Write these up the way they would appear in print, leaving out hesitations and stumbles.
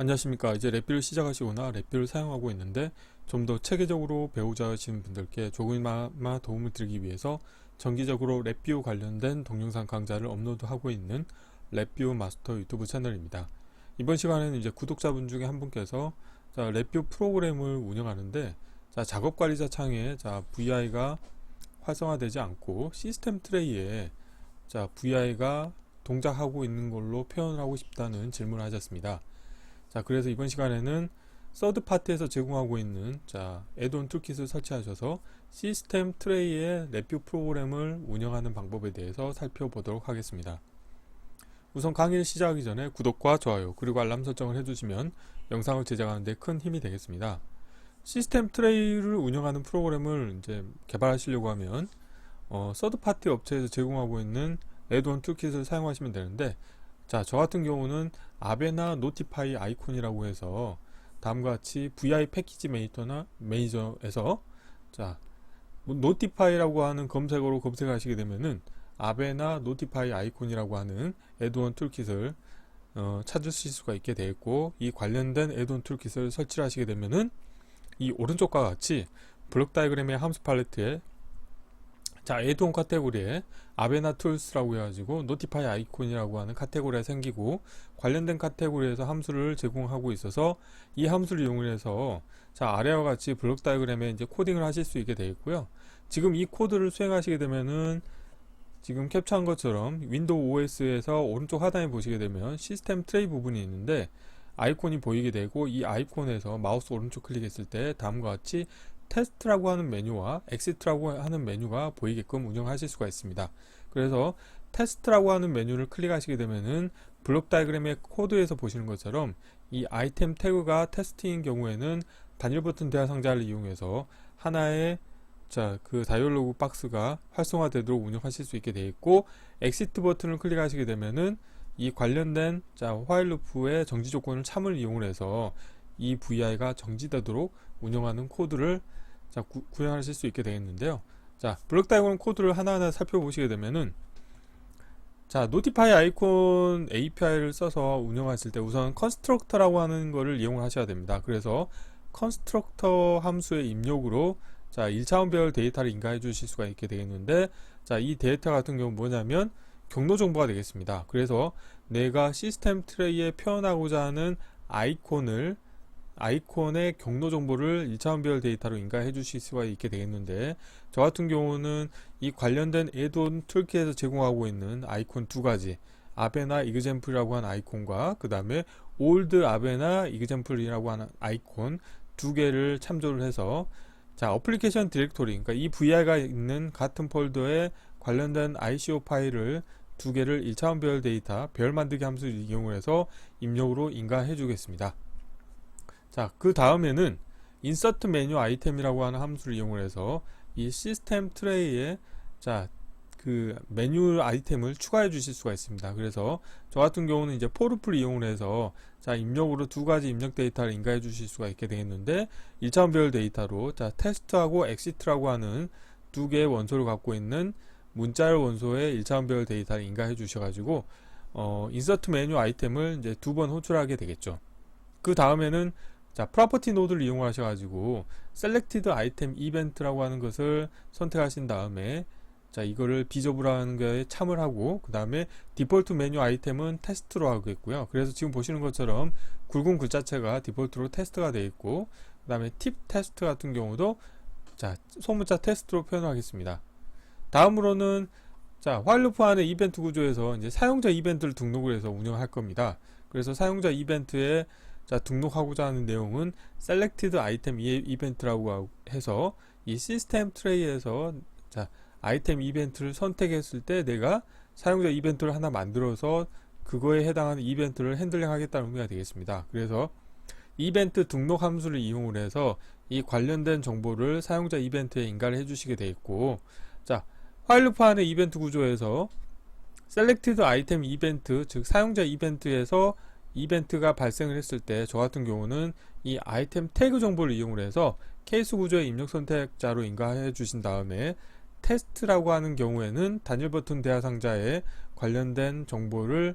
안녕하십니까. 이제 랩뷰를 시작하시거나 랩뷰를 사용하고 있는데 좀 더 체계적으로 배우자 하시는 분들께 조금이나마 도움을 드리기 위해서 정기적으로 랩뷰 관련된 동영상 강좌를 업로드하고 있는 랩뷰 마스터 유튜브 채널입니다. 이번 시간에는 이제 구독자분 중에 한 분께서 랩뷰 프로그램을 운영하는데 작업관리자 창에 VI가 활성화되지 않고 시스템 트레이에 VI가 동작하고 있는 걸로 표현을 하고 싶다는 질문을 하셨습니다. 그래서 이번 시간에는 서드 파티에서 제공하고 있는 애드온 툴킷을 설치하셔서 시스템 트레이의 랩뷰 프로그램을 운영하는 방법에 대해서 살펴보도록 하겠습니다. 우선 강의를 시작하기 전에 구독과 좋아요 그리고 알람 설정을 해주시면 영상을 제작하는 데 큰 힘이 되겠습니다. 시스템 트레이를 운영하는 프로그램을 이제 개발하시려고 하면 서드 파티 업체에서 제공하고 있는 애드온 툴킷을 사용하시면 되는데, 저 같은 경우는 아베나 노티파이 아이콘이라고 해서 다음과 같이 VI 패키지 매니저에서 노티파이라고 하는 검색어로 검색하시게 되면은 아베나 노티파이 아이콘이라고 하는 애드온 툴킷을 찾으실 수가 있게 되어 있고, 이 관련된 애드온 툴킷을 설치를 하시게 되면은 이 오른쪽과 같이 블록 다이그램의 함수 팔레트에 애드온 카테고리에 아베나 툴스라고 해가지고 노티파이 아이콘이라고 하는 카테고리가 생기고, 관련된 카테고리에서 함수를 제공하고 있어서 이 함수를 이용해서 아래와 같이 블록 다이그램에 이제 코딩을 하실 수 있게 되어 있고요. 지금 이 코드를 수행하시게 되면은 지금 캡처한 것처럼 윈도우 OS에서 오른쪽 하단에 보시게 되면 시스템 트레이 부분이 있는데 아이콘이 보이게 되고, 이 아이콘에서 마우스 오른쪽 클릭했을 때 다음과 같이 테스트라고 하는 메뉴와 엑시트라고 하는 메뉴가 보이게끔 운영하실 수가 있습니다. 그래서 테스트라고 하는 메뉴를 클릭하시게 되면은 블록 다이그램의 코드에서 보시는 것처럼 이 아이템 태그가 테스트인 경우에는 단일 버튼 대화 상자를 이용해서 하나의 그 다이얼로그 박스가 활성화되도록 운영하실 수 있게 되어 있고, 엑시트 버튼을 클릭하시게 되면은 이 관련된 화일 루프의 정지 조건을 참을 이용을 해서 이 VI가 정지되도록 운영하는 코드를 구현하실 수 있게 되겠는데요. 블록 다이그램 코드를 하나하나 살펴보시게 되면은 노티파이 아이콘 API를 써서 운영하실 때 우선 컨스트럭터라고 하는 거를 이용을 하셔야 됩니다. 그래서 컨스트럭터 함수의 입력으로 1차원 배열 데이터를 인가해 주실 수가 있게 되겠는데, 이 데이터 같은 경우 뭐냐면 경로 정보가 되겠습니다. 그래서 내가 시스템 트레이에 표현하고자 하는 아이콘의 경로 정보를 1차원 배열 데이터로 인가해 주실 수가 있게 되겠는데, 저 같은 경우는 이 관련된 애드온 툴kit에서 제공하고 있는 아이콘 두 가지, 아베나 이그젬플이라고 하는 아이콘과 그 다음에 올드 아베나 이그젬플이라고 하는 아이콘 두 개를 참조를 해서 어플리케이션 디렉토리, 그러니까 이 VI가 있는 같은 폴더에 관련된 ICO 파일을 두 개를 1차원 배열 데이터 배열 만들기 함수를 이용을 해서 입력으로 인가해 주겠습니다. 그 다음에는 인서트 메뉴 아이템이라고 하는 함수를 이용을 해서 이 시스템 트레이에 그 메뉴 아이템을 추가해 주실 수가 있습니다. 그래서 저 같은 경우는 이제 포르프를 이용을 해서 입력으로 두 가지 입력 데이터를 인가해 주실 수가 있게 되겠는데, 1차원 배열 데이터로 테스트하고 엑시트라고 하는 두 개의 원소를 갖고 있는 문자열 원소의 1차원 배열 데이터를 인가해 주셔가지고 인서트 메뉴 아이템을 이제 두 번 호출하게 되겠죠. 그 다음에는 프로퍼티 노드를 이용하셔가지고 셀렉티드 아이템 이벤트라고 하는 것을 선택하신 다음에 이거를 비저블하는 거에 참을 하고, 그 다음에 디폴트 메뉴 아이템은 테스트로 하겠고요. 그래서 지금 보시는 것처럼 굵은 글자체가 디폴트로 테스트가 되어 있고, 그 다음에 팁 테스트 같은 경우도 소문자 테스트로 표현하겠습니다. 다음으로는 화일 루프 안에 이벤트 구조에서 이제 사용자 이벤트를 등록을 해서 운영할 겁니다. 그래서 사용자 이벤트에 등록하고자 하는 내용은 selected item 이벤트라고 해서 이 시스템 트레이에서 아이템 이벤트를 선택했을 때 내가 사용자 이벤트를 하나 만들어서 그거에 해당하는 이벤트를 핸들링 하겠다는 의미가 되겠습니다. 그래서 이벤트 등록 함수를 이용을 해서 이 관련된 정보를 사용자 이벤트에 인가를 해주시게 되어 있고, 화일 루프 안의 이벤트 구조에서 selected item 이벤트, 즉 사용자 이벤트에서 이벤트가 발생을 했을 때 저 같은 경우는 이 아이템 태그 정보를 이용을 해서 케이스 구조의 입력 선택자로 인가해 주신 다음에 테스트라고 하는 경우에는 단일 버튼 대화 상자에 관련된 정보를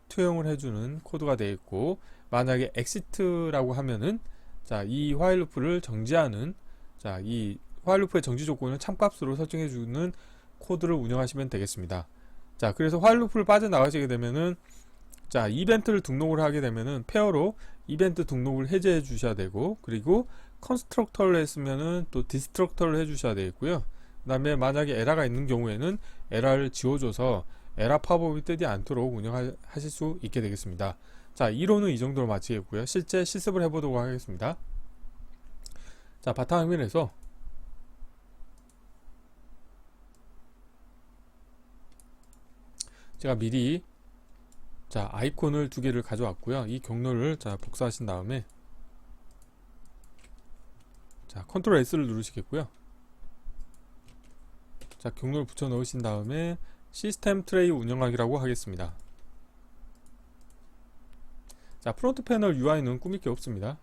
투영을 해주는 코드가 되어 있고, 만약에 exit라고 하면은 자, 이 while loop를 정지하는 자, 이 while loop의 정지 조건을 참값으로 설정해주는 코드를 운영하시면 되겠습니다. 자, 그래서 while loop를 빠져나가시게 되면은 자, 이벤트를 등록을 하게 되면은 페어로 이벤트 등록을 해제해 주셔야 되고, 그리고 컨스트럭터를 했으면은 또 디스트럭터를 해 주셔야 되겠고요. 그 다음에 만약에 에러가 있는 경우에는 에러를 지워줘서 에러 팝업이 뜨지 않도록 운영하실 수 있게 되겠습니다. 자, 이론은 이 정도로 마치겠고요. 실제 실습을 해보도록 하겠습니다. 자, 바탕화면에서 제가 미리 자, 아이콘을 두 개를 가져왔고요. 이 경로를 자, 복사하신 다음에 자, 컨트롤 S를 누르시겠고요. 자, 경로를 붙여 넣으신 다음에 시스템 트레이 운영하기라고 하겠습니다. 자, 프론트 패널 UI는 꾸밀 게 없습니다.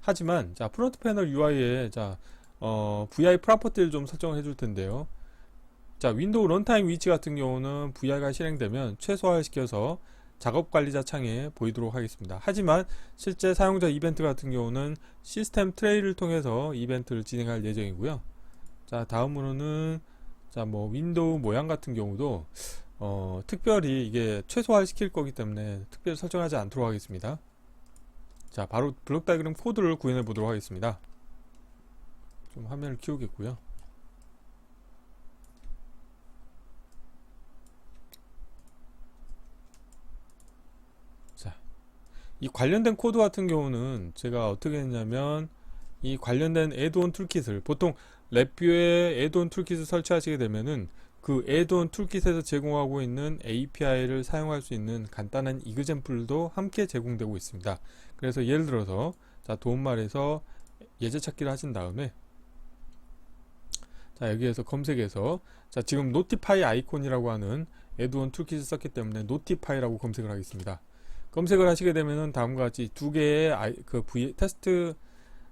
하지만 자, 프론트 패널 UI에 자, VI 프로퍼티를 좀 설정을 해줄 텐데요. 자, 윈도우 런타임 위치 같은 경우는 VI가 실행되면 최소화시켜서 작업관리자 창에 보이도록 하겠습니다. 하지만 실제 사용자 이벤트 같은 경우는 시스템 트레이를 통해서 이벤트를 진행할 예정이고요. 자, 다음으로는 자, 뭐 윈도우 모양 같은 경우도 특별히 이게 최소화시킬 거기 때문에 특별히 설정하지 않도록 하겠습니다. 자, 바로 블록 다이그램 코드를 구현해 보도록 하겠습니다. 좀 화면을 키우겠고요. 이 관련된 코드 같은 경우는 제가 어떻게 했냐면 이 관련된 애드온 툴킷을 보통 랩뷰에 애드온 툴킷을 설치하시게 되면은 그 애드온 툴킷에서 제공하고 있는 API를 사용할 수 있는 간단한 이그젬플도 함께 제공되고 있습니다. 그래서 예를 들어서 자, 도움말에서 예제 찾기를 하신 다음에 자, 여기에서 검색해서 자, 지금 노티파이 아이콘이라고 하는 애드온 툴킷을 썼기 때문에 노티파이라고 검색을 하겠습니다. 검색을 하시게 되면은 다음과 같이 두 개의 테스트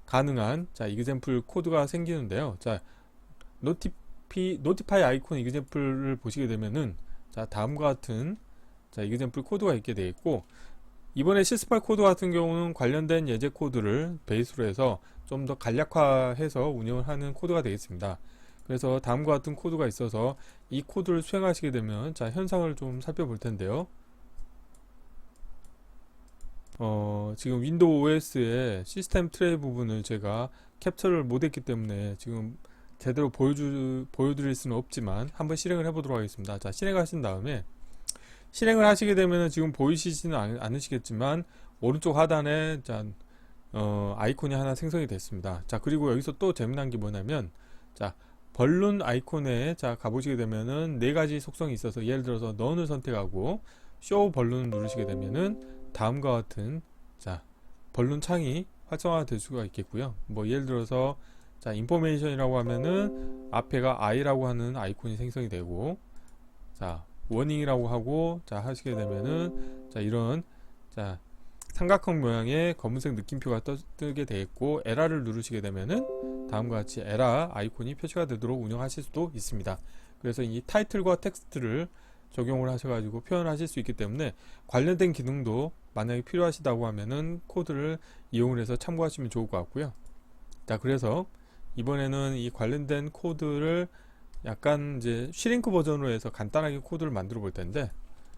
가능한 자, 이그젬플 코드가 생기는데요. 자, 노티파이 아이콘 이그젬플을 보시게 되면은 자, 다음과 같은 자, 이그젬플 코드가 있게 되어 있고, 이번에 실습할 코드 같은 경우는 관련된 예제 코드를 베이스로 해서 좀 더 간략화해서 운영을 하는 코드가 되겠습니다. 그래서 다음과 같은 코드가 있어서 이 코드를 수행하시게 되면 자, 현상을 좀 살펴볼 텐데요. 지금 윈도우 OS의 시스템 트레이 부분을 제가 캡처를 못했기 때문에 지금 제대로 보여드릴 수는 없지만 한번 실행을 해보도록 하겠습니다. 자, 실행하신 다음에 실행을 하시게 되면 지금 보이시지는 않으시겠지만 오른쪽 하단에 자, 아이콘이 하나 생성이 됐습니다. 자, 그리고 여기서 또 재미난 게 뭐냐면 자, 벌룬 아이콘에 자, 가보시게 되면은 네 가지 속성이 있어서 예를 들어서 넌을 선택하고 쇼 벌룬을 누르시게 되면은 다음과 같은 자, 벌룬 창이 활성화가 될 수가 있겠고요. 뭐 예를 들어서 자, 인포메이션이라고 하면은 앞에가 I라고 하는 아이콘이 생성이 되고, 자, 워닝이라고 하고 자, 하시게 되면은 자, 이런 자, 삼각형 모양의 검은색 느낌표가 뜨게 되겠고, 에라를 누르시게 되면은 다음과 같이 에라 아이콘이 표시가 되도록 운영하실 수도 있습니다. 그래서 이 타이틀과 텍스트를 적용을 하셔가지고 표현하실 수 있기 때문에 관련된 기능도 만약에 필요하시다고 하면은 코드를 이용을 해서 참고하시면 좋을 것 같고요. 자, 그래서 이번에는 이 관련된 코드를 약간 이제 슈링크 버전으로 해서 간단하게 코드를 만들어 볼 텐데,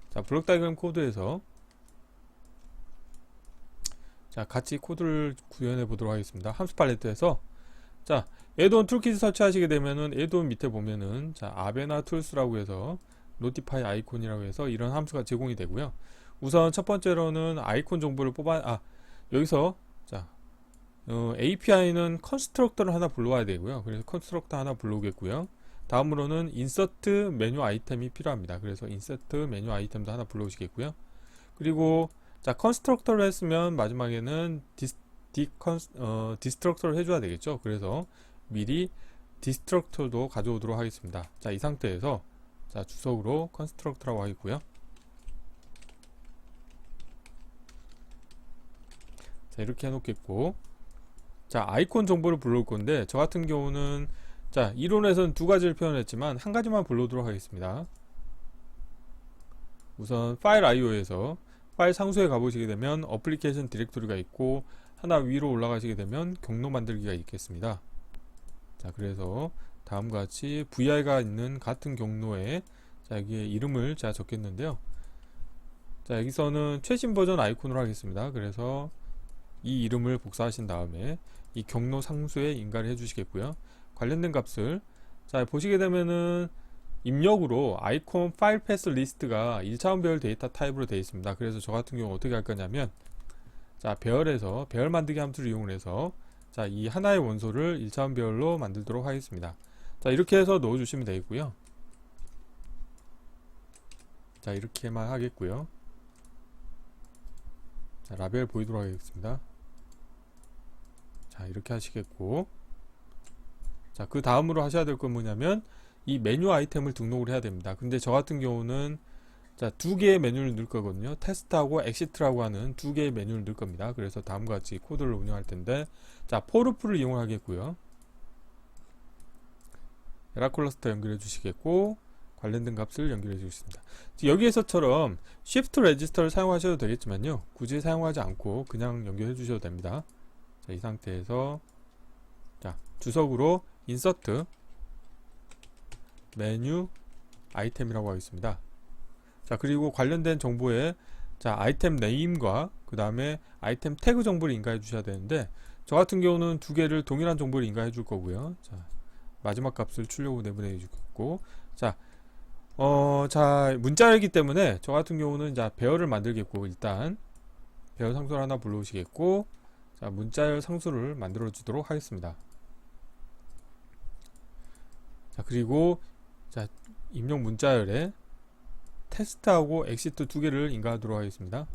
자, 블록 다이그램 코드에서 자, 같이 코드를 구현해 보도록 하겠습니다. 함수 팔레트에서 자, 애드온 툴킷 설치하시게 되면은 애드온 밑에 보면은 자, 아베나 툴스라고 해서 노티파이 아이콘이라고 해서 이런 함수가 제공이 되고요. 우선 첫 번째로는 아이콘 정보를 여기서 자, API는 컨스트럭터를 하나 불러와야 되고요. 그래서 컨스트럭터 하나 불러오겠고요. 다음으로는 인서트 메뉴 아이템이 필요합니다. 그래서 인서트 메뉴 아이템도 하나 불러오시겠고요. 그리고 자, 컨스트럭터를 했으면 마지막에는 디스트럭터를 해줘야 되겠죠. 그래서 미리 디스트럭터도 가져오도록 하겠습니다. 자, 이 상태에서 자, 주석으로 컨스트럭터라고 하겠고요. 자, 이렇게 해놓겠고, 자, 아이콘 정보를 불러올 건데 저 같은 경우는 자, 이론에서는 두 가지를 표현했지만 한 가지만 불러오도록 하겠습니다. 우선 파일 IO에서 파일 상수에 가보시게 되면 어플리케이션 디렉토리가 있고, 하나 위로 올라가시게 되면 경로 만들기가 있겠습니다. 자, 그래서 다음과 같이 VI가 있는 같은 경로에, 자, 여기에 이름을 제가 적겠는데요. 자, 여기서는 최신 버전 아이콘으로 하겠습니다. 그래서 이 이름을 복사하신 다음에 이 경로 상수에 인가를 해주시겠고요. 관련된 값을, 자, 보시게 되면은 입력으로 아이콘 파일 패스 리스트가 1차원 배열 데이터 타입으로 되어 있습니다. 그래서 저 같은 경우 어떻게 할 거냐면, 자, 배열에서 배열 만들기 함수를 이용해서, 자, 이 하나의 원소를 1차원 배열로 만들도록 하겠습니다. 자, 이렇게 해서 넣어 주시면 되겠고요. 자, 이렇게만 하겠고요. 자, 라벨 보이도록 하겠습니다. 자, 이렇게 하시겠고, 자, 그 다음으로 하셔야 될 건 뭐냐면 이 메뉴 아이템을 등록을 해야 됩니다. 근데 저 같은 경우는, 자, 두 개의 메뉴를 넣을 거거든요. 테스트하고 엑시트라고 하는 두 개의 메뉴를 넣을 겁니다. 그래서 다음과 같이 코드를 운영할 텐데, 자, 포르프를 이용하겠고요. 에라클러스터 연결해 주시겠고, 관련된 값을 연결해 주겠습니다. 여기에서처럼 Shift 레지스터를 사용하셔도 되겠지만요, 굳이 사용하지 않고 그냥 연결해 주셔도 됩니다. 자, 이 상태에서, 자, 주석으로 인서트 메뉴 아이템이라고 하겠습니다. 자, 그리고 관련된 정보에, 자, 아이템 네임과 그 다음에 아이템 태그 정보를 인가해 주셔야 되는데, 저 같은 경우는 두 개를 동일한 정보를 인가해 줄 거고요. 자, 마지막 값을 출력으로 내보내 주겠고, 자, 자, 문자이기 때문에 저 같은 경우는, 자, 배열을 만들겠고, 일단 배열 상수를 하나 불러오시겠고, 자, 문자열 상수를 만들어 주도록 하겠습니다. 자, 그리고, 자, 입력 문자열에 테스트하고 엑시트 두 개를 인가하도록 하겠습니다.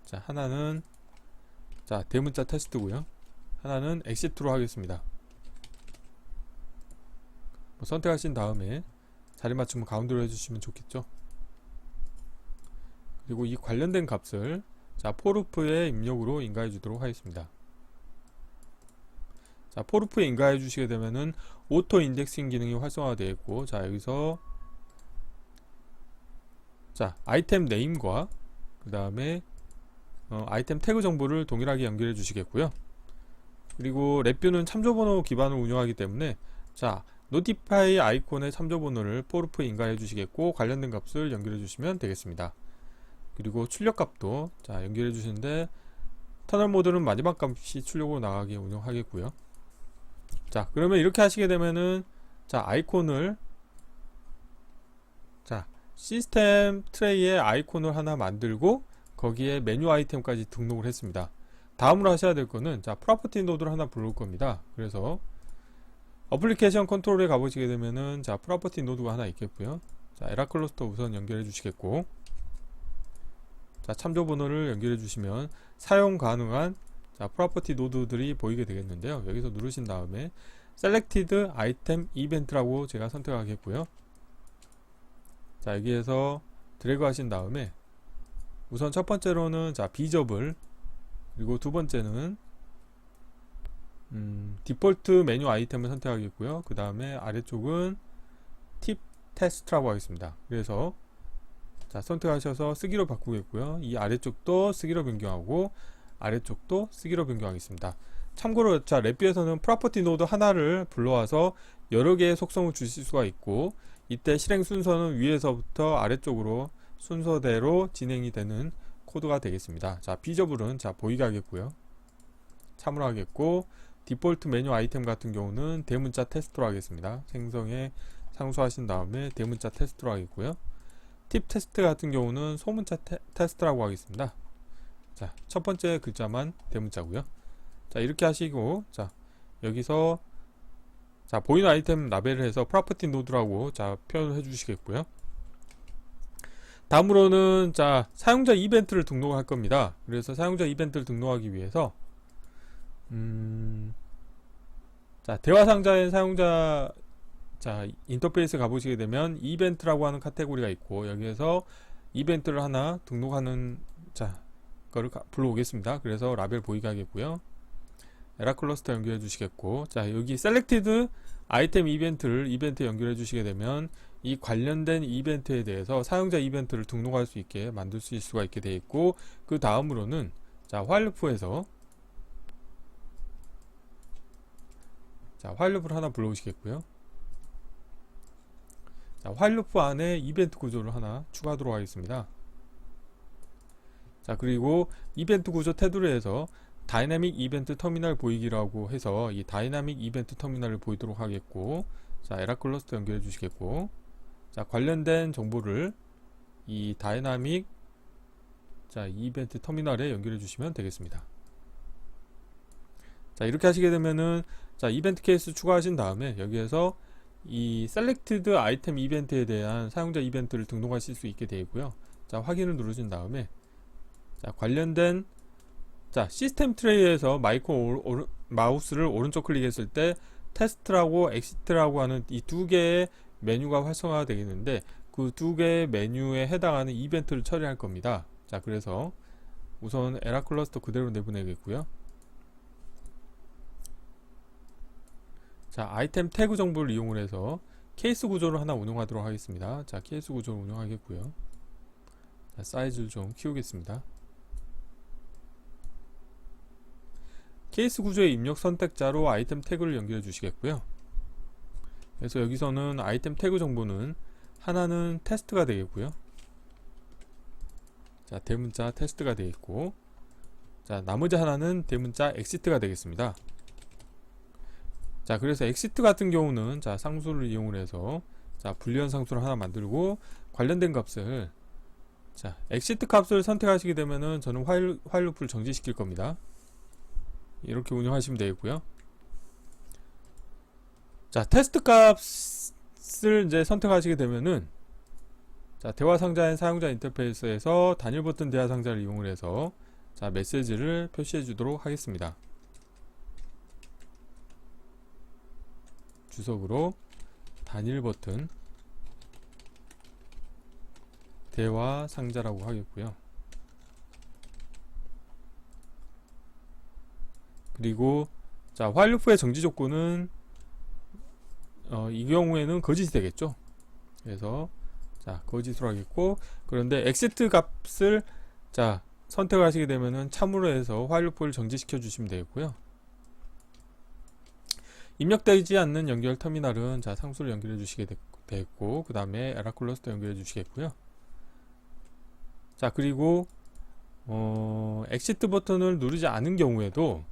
자, 하나는, 자, 대문자 테스트고요. 하나는 엑시트로 하겠습니다. 선택하신 다음에 자리 맞춤을 가운데로 해주시면 좋겠죠. 그리고 이 관련된 값을, 자, 포르프의 입력으로 인가해 주도록 하겠습니다. 자, 포르프에 인가해 주시게 되면은 오토 인덱싱 기능이 활성화되어 있고, 자, 여기서, 자, 아이템 네임과 그 다음에 아이템 태그 정보를 동일하게 연결해 주시겠고요. 그리고 랩뷰는 참조번호 기반으로 운영하기 때문에, 자, 노티파이 아이콘의 참조번호를 포르프에 인가해 주시겠고, 관련된 값을 연결해 주시면 되겠습니다. 그리고 출력 값도, 자, 연결해 주시는데, 터널 모드는 마지막 값이 출력으로 나가게 운영하겠고요. 자, 그러면 이렇게 하시게 되면은, 자, 아이콘을, 자, 시스템 트레이에 아이콘을 하나 만들고 거기에 메뉴 아이템까지 등록을 했습니다. 다음으로 하셔야 될 거는, 자, 프로퍼티 노드를 하나 부를 겁니다. 그래서 어플리케이션 컨트롤에 가보시게 되면은, 자, 프로퍼티 노드가 하나 있겠고요. 자, 에라클러스터 우선 연결해 주시겠고, 자, 참조 번호를 연결해 주시면 사용 가능한, 자, 프로퍼티 노드들이 보이게 되겠는데요. 여기서 누르신 다음에 Selected Item Event라고 제가 선택하겠고요. 자, 여기에서 드래그 하신 다음에 우선 첫 번째로는, 자, 비접을, 그리고 두 번째는 디폴트 메뉴 아이템을 선택하겠고요. 그 다음에 아래쪽은 팁 테스트라고 하겠습니다. 그래서, 자, 선택하셔서 쓰기로 바꾸겠고요. 이 아래쪽도 쓰기로 변경하고 아래쪽도 쓰기로 변경하겠습니다. 참고로, 자, 랩뷰에서는 프로퍼티 노드 하나를 불러와서 여러 개의 속성을 주실 수가 있고, 이때 실행 순서는 위에서부터 아래쪽으로 순서대로 진행이 되는 코드가 되겠습니다. 자, 비저블은, 자, 보이게 하겠고요. 참으로 하겠고, 디폴트 메뉴 아이템 같은 경우는 대문자 테스트로 하겠습니다. 생성에 상수하신 다음에 대문자 테스트로 하겠고요. 팁 테스트 같은 경우는 소문자 테스트라고 하겠습니다. 자, 첫 번째 글자만 대문자고요. 자, 이렇게 하시고, 자, 여기서, 자, 보이는 아이템 라벨을 해서 프로퍼티 노드라고, 자, 표현을 해 주시겠고요. 다음으로는, 자, 사용자 이벤트를 등록할 겁니다. 그래서 사용자 이벤트를 등록하기 위해서, 자, 대화 상자의 사용자, 자, 인터페이스 가보시게 되면 이벤트라고 하는 카테고리가 있고, 여기에서 이벤트를 하나 등록하는, 자, 거를 불러오겠습니다. 그래서 라벨 보이게 하겠고요. 에라클러스터 연결해 주시겠고, 자, 여기 셀렉티드 아이템 이벤트를 이벤트에 연결해 주시게 되면 이 관련된 이벤트에 대해서 사용자 이벤트를 등록할 수 있게 만들 수가 있게 되어 있고, 그 다음으로는 자, 화일루프에서 자, 화일루프를 하나 불러오시겠고요. 자, 화일루프 안에 이벤트 구조를 하나 추가하도록 하겠습니다. 자, 그리고 이벤트 구조 테두리에서 다이나믹 이벤트 터미널 보이기라고 해서 이 다이나믹 이벤트 터미널을 보이도록 하겠고, 자, 에라 클러스터 연결해 주시겠고, 자, 관련된 정보를 이 다이나믹 자, 이벤트 터미널에 연결해 주시면 되겠습니다. 자, 이렇게 하시게 되면은 자, 이벤트 케이스 추가하신 다음에 여기에서 이 셀렉티드 아이템 이벤트에 대한 사용자 이벤트를 등록하실 수 있게 되고요. 자, 확인을 누르신 다음에 자, 관련된 자, 시스템 트레이에서 마우스를 오른쪽 클릭했을 때 테스트라고 엑시트라고 하는 이 두 개의 메뉴가 활성화가 되겠는데, 그 두 개의 메뉴에 해당하는 이벤트를 처리할 겁니다. 자, 그래서 우선 에라 클러스터 그대로 내보내겠고요. 자, 아이템 태그 정보를 이용을 해서 케이스 구조를 하나 운영하도록 하겠습니다. 자, 케이스 구조를 운영하겠고요. 자, 사이즈를 좀 키우겠습니다. 케이스 구조의 입력 선택자로 아이템 태그를 연결해 주시겠고요. 그래서 여기서는 아이템 태그 정보는 하나는 테스트가 되겠고요. 자, 대문자 테스트가 되어 있고, 자, 나머지 하나는 대문자 엑시트가 되겠습니다. 자, 그래서 엑시트 같은 경우는 자, 상수를 이용을 해서 자, 불리한 상수를 하나 만들고, 관련된 값을 자, 엑시트 값을 선택하시게 되면은 저는 화일 루프를 정지시킬 겁니다. 이렇게 운영하시면 되겠고요. 자, 테스트 값을 이제 선택하시게 되면은 자, 대화 상자인 사용자 인터페이스에서 단일 버튼 대화 상자를 이용을 해서 자, 메시지를 표시해 주도록 하겠습니다. 주석으로 단일 버튼 대화 상자라고 하겠고요. 그리고 자, 화일 루프의 정지 조건은 이 경우에는 거짓이 되겠죠. 그래서 자, 거짓으로 하겠고, 그런데 엑시트 값을 자, 선택하시게 되면은 참으로 해서 화일 루프를 정지시켜 주시면 되겠고요. 입력되지 않는 연결 터미널은 자, 상수를 연결해 주시게 되겠고, 그 다음에 에라 클러스터 연결해 주시겠고요. 자, 그리고 엑시트 버튼을 누르지 않은 경우에도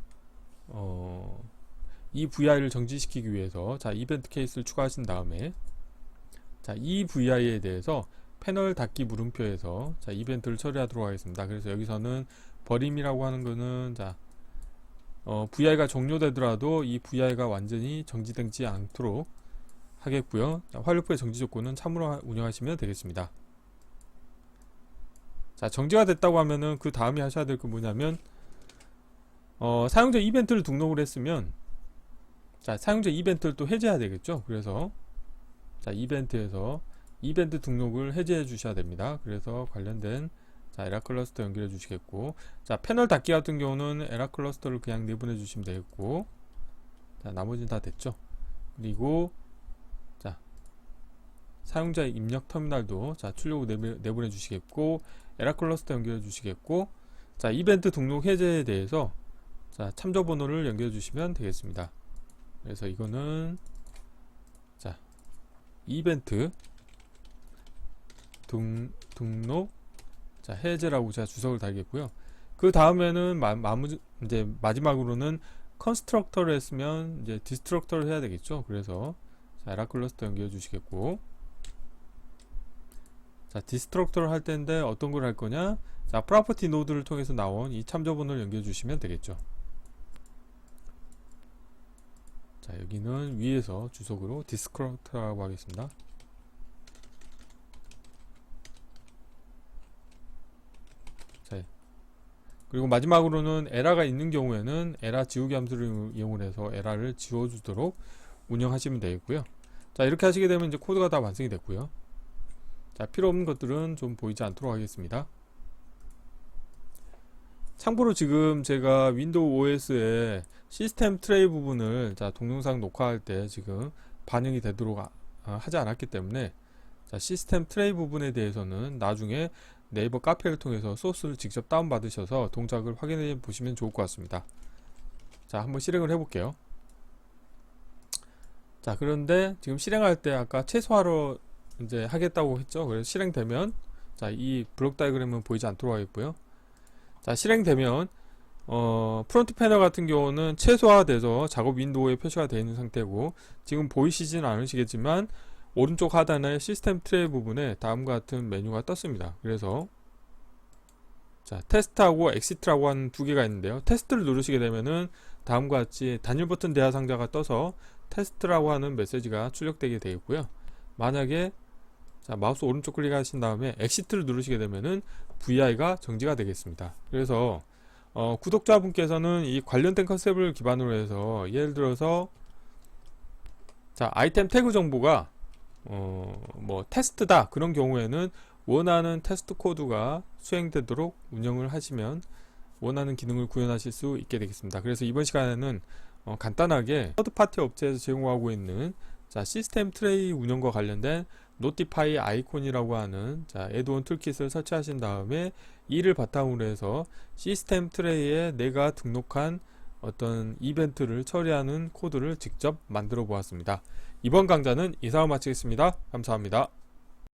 이 VI를 정지시키기 위해서 자, 이벤트 케이스를 추가하신 다음에 자, 이 VI에 대해서 패널 닫기 물음표에서 자, 이벤트를 처리하도록 하겠습니다. 그래서 여기서는 버림이라고 하는 거는 자, VI가 종료되더라도 이 VI가 완전히 정지되지 않도록 하겠고요. 화일 루프의 정지 조건은 참으로 운영하시면 되겠습니다. 자, 정지가 됐다고 하면은 그 다음에 하셔야 될 건 뭐냐면 사용자 이벤트를 등록을 했으면 자, 사용자 이벤트를 또 해제해야 되겠죠. 그래서 자, 이벤트에서 이벤트 등록을 해제해 주셔야 됩니다. 그래서 관련된 자, 에라 클러스터 연결해 주시겠고, 자, 패널 닫기 같은 경우는 에라 클러스터를 그냥 내보내 주시면 되겠고, 자, 나머지는 다 됐죠. 그리고 자, 사용자 입력 터미널도 자, 출력 내보내 주시겠고, 에라 클러스터 연결해 주시겠고, 자, 이벤트 등록 해제에 대해서 자, 참조 번호를 연결해 주시면 되겠습니다. 그래서 이거는 자, 이벤트 등록 자, 해제라고 제가 주석을 달겠고요. 그 다음에는 이제 마지막으로는 컨스트럭터를 했으면 이제 디스트럭터를 해야 되겠죠. 그래서 자, 에라 클러스터 연결해 주시겠고, 자, 디스트럭터를 할 텐데 어떤 걸 할 거냐? 자, 프로퍼티 노드를 통해서 나온 이 참조 번호를 연결해 주시면 되겠죠. 자, 여기는 위에서 주석으로 디스트럭터라고 하겠습니다. 자, 그리고 마지막으로는 에러가 있는 경우에는 에러 지우기 함수를 이용을 해서 에러를 지워주도록 운영하시면 되겠고요. 자, 이렇게 하시게 되면 이제 코드가 다 완성이 됐고요. 자, 필요 없는 것들은 좀 보이지 않도록 하겠습니다. 참고로 지금 제가 윈도우 OS의 시스템 트레이 부분을 자, 동영상 녹화할 때 지금 반영이 되도록 하지 않았기 때문에 자, 시스템 트레이 부분에 대해서는 나중에 네이버 카페를 통해서 소스를 직접 다운받으셔서 동작을 확인해 보시면 좋을 것 같습니다. 자, 한번 실행을 해볼게요. 자, 그런데 지금 실행할 때 아까 최소화로 이제 하겠다고 했죠. 그래서 실행되면, 자, 이 블록 다이그램은 보이지 않도록 하겠고요. 자, 실행되면 프론트 패널 같은 경우는 최소화돼서 작업 윈도우에 표시가 되어 있는 상태고, 지금 보이시진 않으시겠지만 오른쪽 하단에 시스템 트레이 부분에 다음과 같은 메뉴가 떴습니다. 그래서 자, 테스트하고 엑시트라고 하는 두 개가 있는데요. 테스트를 누르시게 되면은 다음과 같이 단일 버튼 대화 상자가 떠서 테스트라고 하는 메시지가 출력되게 되겠고요. 만약에 자, 마우스 오른쪽 클릭하신 다음에 엑시트를 누르시게 되면은 VI가 정지가 되겠습니다. 그래서 구독자분께서는 이 관련된 컨셉을 기반으로 해서 예를 들어서 자, 아이템 태그 정보가 뭐 테스트다 그런 경우에는 원하는 테스트 코드가 수행되도록 운영을 하시면 원하는 기능을 구현하실 수 있게 되겠습니다. 그래서 이번 시간에는 간단하게 서드파티 업체에서 제공하고 있는 자, 시스템 트레이 운영과 관련된 노티파이 아이콘이라고 하는 자, 애드온 툴킷을 설치하신 다음에 이를 바탕으로 해서 시스템 트레이에 내가 등록한 어떤 이벤트를 처리하는 코드를 직접 만들어 보았습니다. 이번 강좌는 이상으로 마치겠습니다. 감사합니다.